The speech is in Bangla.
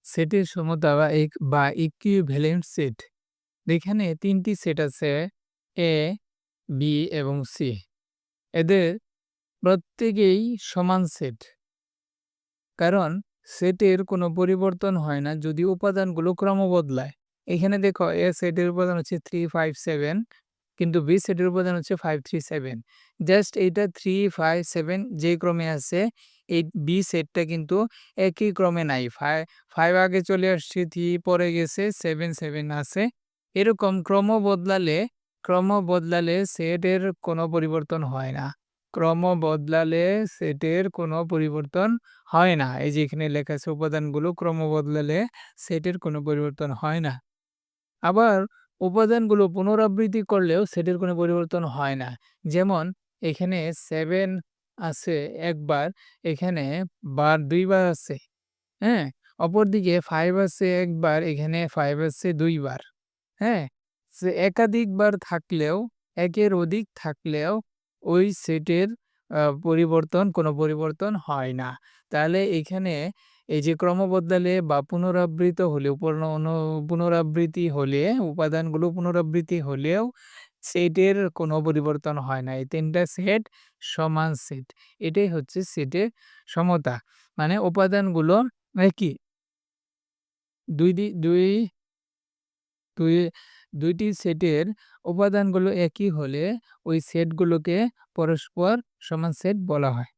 সেটের সমতা বা ইকুইভ্যালেন্ট সেট। এখানে ৩ টি সেট আছে A, B এবং C। এদের প্রত্যেকেই সমান সেট। কারণ সেটের কোনো পরিবর্তন হয় না যদি উপাদানগুলো ক্রম বদলায়। এখানে দেখো A সেটের উপাদান হচ্ছে 3, 5, 7 কিন্তু B সেটের উপাদান হচ্ছে 5, 3, 7। জাস্ট এইটা 3, 5, 7 যে ক্রমে আছে এই B সেটটা কিন্তু একই ক্রমে নাই। 5 আগে চলে আসছে, 3 পরে গেছে, 7, 7 আছে। এরকম ক্রম বদলালে সেটের কোনো পরিবর্তন হয় না। ক্রম বদলালে সেটের কোনো পরিবর্তন হয় না। এই যে এখানে লেখা আছে উপাদানগুলো ক্রম বদলালে সেটের কোনো পরিবর্তন হয় না। আবার উপাদানগুলো পুনরাবৃত্তি করলেও সেটের কোনো পরিবর্তন হয় না। যেমন এখানে 7 আছে একবার, এখানে বার ২ বার আছে। হ্যাঁ? অপরদিকে 5 আছে একবার, এখানে 5 আছে ২ বার। হ্যাঁ? একাধিকবার থাকলেও, একের অধিক থাকলেও ওই সেটের কোনো পরিবর্তন হয় না। তাহলে এইখানে এই যে ক্রম বদলালে বা পুনরাবৃত হলেও পুনরাবৃত্তি হলে উপাদানগুলো পুনরাবৃত্তি হলেও সেটের কোনো পরিবর্তন হয় না। এই ৩ টা সেট সমান সেট। এটাই হচ্ছে সেটের সমতা। মানে উপাদানগুলো একই। দুই দি দুই দুই ২ টি সেটের উপাদানগুলো একই হলে ওই সেটগুলোকে পরস্পর সমান সেট বলা হয়।